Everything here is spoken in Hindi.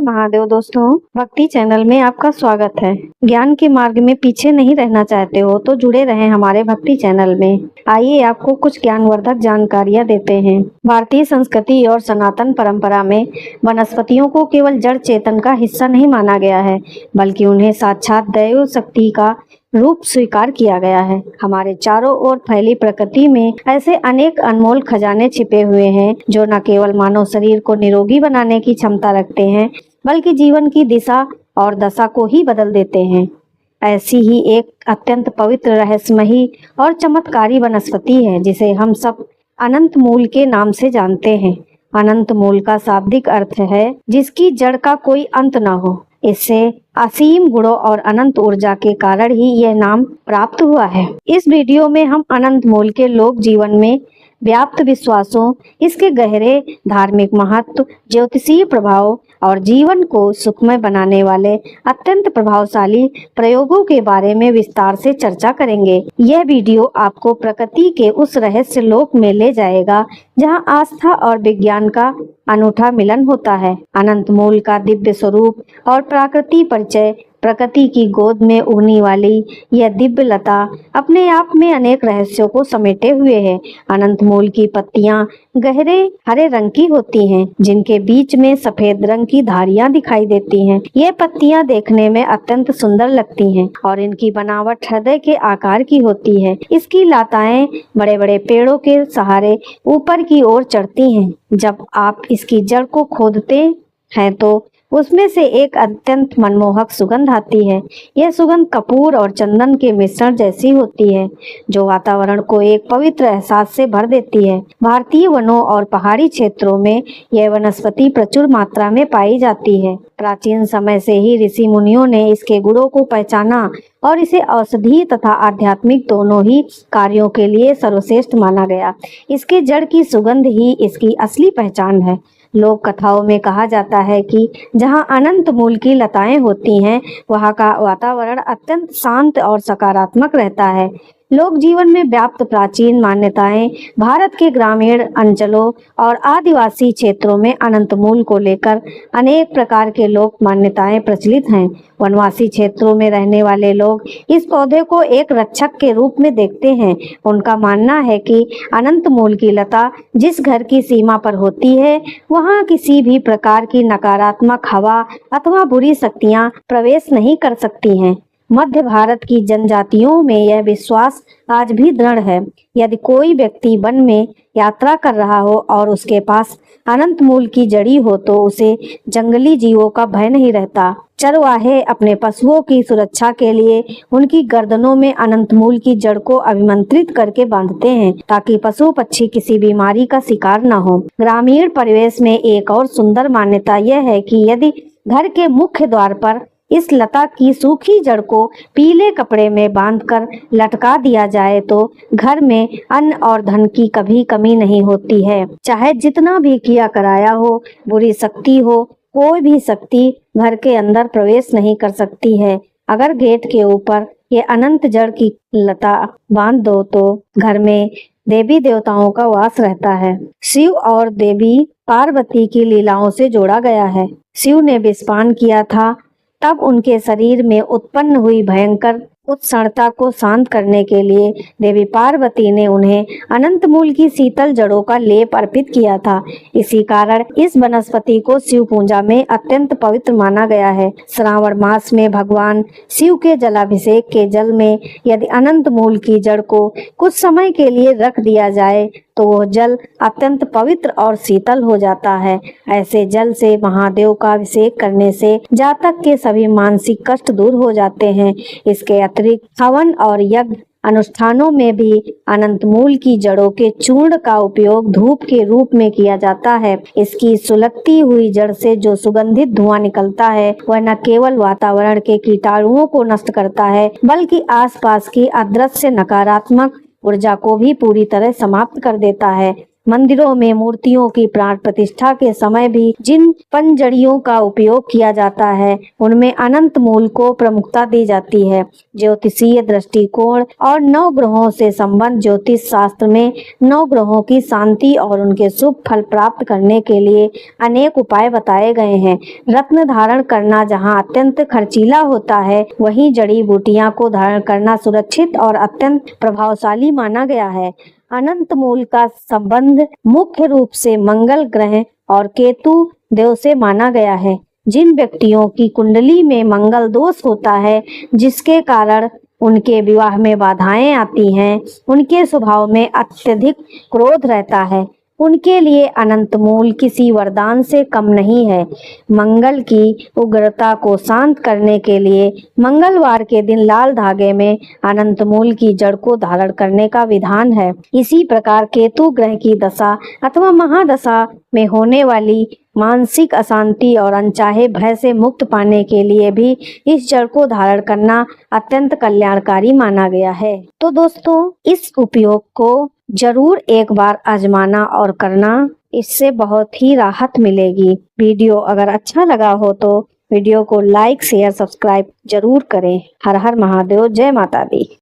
महादेव दोस्तों, भक्ति चैनल में आपका स्वागत है। ज्ञान के मार्ग में पीछे नहीं रहना चाहते हो तो जुड़े रहें हमारे भक्ति चैनल में। आइए आपको कुछ ज्ञानवर्धक जानकारियाँ देते हैं। भारतीय संस्कृति और सनातन परंपरा में वनस्पतियों को केवल जड़ चेतन का हिस्सा नहीं माना गया है, बल्कि उन्हें साक्षात दैव शक्ति का रूप स्वीकार किया गया है। हमारे चारों ओर फैली प्रकृति में ऐसे अनेक अनमोल खजाने छिपे हुए हैं जो न केवल मानव शरीर को निरोगी बनाने की क्षमता रखते हैं, बल्कि जीवन की दिशा और दशा को ही बदल देते हैं। ऐसी ही एक अत्यंत पवित्र, रहस्यमयी और चमत्कारी वनस्पति है जिसे हम सब अनंत मूल के नाम से जानते हैं। अनंत मूल का शाब्दिक अर्थ है जिसकी जड़ का कोई अंत न हो। इससे असीम गुणों और अनंत ऊर्जा के कारण ही यह नाम प्राप्त हुआ है। इस वीडियो में हम अनंत मूल के लोक जीवन में व्याप्त विश्वासों, इसके गहरे धार्मिक महत्व, ज्योतिषीय प्रभाव और जीवन को सुखमय बनाने वाले अत्यंत प्रभावशाली प्रयोगों के बारे में विस्तार से चर्चा करेंगे। यह वीडियो आपको प्रकृति के उस रहस्य लोक में ले जाएगा जहां आस्था और विज्ञान का अनूठा मिलन होता है। अनंत मूल का दिव्य स्वरूप और प्राकृतिक परिचय। प्रकृति की गोद में उगने वाली यह दिव्य लता अपने आप में अनेक रहस्यों को समेटे हुए है। अनंत मूल की पत्तियां गहरे हरे रंग की होती हैं, जिनके बीच में सफेद रंग की धारियां दिखाई देती हैं। ये पत्तियां देखने में अत्यंत सुंदर लगती हैं और इनकी बनावट हृदय के आकार की होती है। इसकी लताएं बड़े बड़े पेड़ों के सहारे ऊपर की ओर चढ़ती हैं। जब आप इसकी जड़ को खोदते हैं तो उसमें से एक अत्यंत मनमोहक सुगंध आती है। यह सुगंध कपूर और चंदन के मिश्रण जैसी होती है, जो वातावरण को एक पवित्र एहसास से भर देती है। भारतीय वनों और पहाड़ी क्षेत्रों में यह वनस्पति प्रचुर मात्रा में पाई जाती है। प्राचीन समय से ही ऋषि मुनियों ने इसके गुणों को पहचाना और इसे औषधीय तथा आध्यात्मिक दोनों ही कार्यों के लिए सर्वश्रेष्ठ माना गया। इसके जड़ की सुगंध ही इसकी असली पहचान है। लोक कथाओं में कहा जाता है कि जहां अनंत मूल की लताएं होती हैं, वहां का वातावरण अत्यंत शांत और सकारात्मक रहता है। लोक जीवन में व्याप्त प्राचीन मान्यताएं भारत के ग्रामीण अंचलों और आदिवासी क्षेत्रों में अनंत मूल को लेकर अनेक प्रकार के लोक मान्यताएं प्रचलित हैं। वनवासी क्षेत्रों में रहने वाले लोग इस पौधे को एक रक्षक के रूप में देखते हैं। उनका मानना है कि अनंत मूल की लता जिस घर की सीमा पर होती है, वहां किसी भी प्रकार की नकारात्मक हवा अथवा बुरी शक्तियां प्रवेश नहीं कर सकती हैं। मध्य भारत की जनजातियों में यह विश्वास आज भी दृढ़ है। यदि कोई व्यक्ति वन में यात्रा कर रहा हो और उसके पास अनंत मूल की जड़ी हो तो उसे जंगली जीवों का भय नहीं रहता। चरवाहे अपने पशुओं की सुरक्षा के लिए उनकी गर्दनों में अनंत मूल की जड़ को अभिमंत्रित करके बांधते हैं, ताकि पशु पक्षी किसी बीमारी का शिकार न हो। ग्रामीण परिवेश में एक और सुंदर मान्यता यह है कि यदि घर के मुख्य द्वार पर इस लता की सूखी जड़ को पीले कपड़े में बांधकर लटका दिया जाए तो घर में अन्न और धन की कभी कमी नहीं होती है। चाहे जितना भी किया कराया हो, बुरी शक्ति हो, कोई भी शक्ति घर के अंदर प्रवेश नहीं कर सकती है। अगर गेट के ऊपर ये अनंत जड़ की लता बांध दो तो घर में देवी देवताओं का वास रहता है। शिव और देवी पार्वती की लीलाओं से जोड़ा गया है। शिव ने विषपान किया था, तब उनके शरीर में उत्पन्न हुई भयंकर उत्सणता को शांत करने के लिए देवी पार्वती ने उन्हें अनंत मूल की शीतल जड़ों का लेप अर्पित किया था। इसी कारण इस वनस्पति को शिव पूजा में अत्यंत पवित्र माना गया है। श्रावण मास में भगवान शिव के जलाभिषेक के जल में यदि अनंत मूल की जड़ को कुछ समय के लिए रख दिया जाए तो वह जल अत्यंत पवित्र और शीतल हो जाता है। ऐसे जल से महादेव का अभिषेक करने से जातक के सभी मानसिक कष्ट दूर हो जाते हैं। इसके अतिरिक्त हवन और यज्ञ अनुष्ठानों में भी अनंत मूल की जड़ों के चूर्ण का उपयोग धूप के रूप में किया जाता है। इसकी सुलगती हुई जड़ से जो सुगंधित धुआं निकलता है वह न केवल वातावरण के कीटाणुओं को नष्ट करता है, बल्कि आसपास की अदृश्य नकारात्मक ऊर्जा को भी पूरी तरह समाप्त कर देता है। मंदिरों में मूर्तियों की प्राण प्रतिष्ठा के समय भी जिन पंजड़ियों का उपयोग किया जाता है उनमें अनंत मूल को प्रमुखता दी जाती है। ज्योतिषीय दृष्टिकोण और नौ ग्रहों से संबंध ज्योतिष शास्त्र में नौ ग्रहों की शांति और उनके शुभ फल प्राप्त करने के लिए अनेक उपाय बताए गए हैं। रत्न धारण करना जहाँ अत्यंत खर्चीला होता है, वहीं जड़ी बूटियां को धारण करना सुरक्षित और अत्यंत प्रभावशाली माना गया है। अनंत मूल का संबंध मुख्य रूप से मंगल ग्रह और केतु देव से माना गया है। जिन व्यक्तियों की कुंडली में मंगल दोष होता है, जिसके कारण उनके विवाह में बाधाएं आती हैं, उनके स्वभाव में अत्यधिक क्रोध रहता है, उनके लिए अनंत मूल किसी वरदान से कम नहीं है। मंगल की उग्रता को शांत करने के लिए मंगलवार के दिन लाल धागे में अनंत मूल की जड़ को धारण करने का विधान है। इसी प्रकार केतु ग्रह की दशा अथवा महादशा में होने वाली मानसिक अशांति और अनचाहे भय से मुक्त पाने के लिए भी इस जड़ को धारण करना अत्यंत कल्याणकारी माना गया है। तो दोस्तों, इस उपयोग को जरूर एक बार आजमाना और करना, इससे बहुत ही राहत मिलेगी। वीडियो अगर अच्छा लगा हो तो वीडियो को लाइक शेयर सब्सक्राइब जरूर करें। हर हर महादेव, जय माता दी।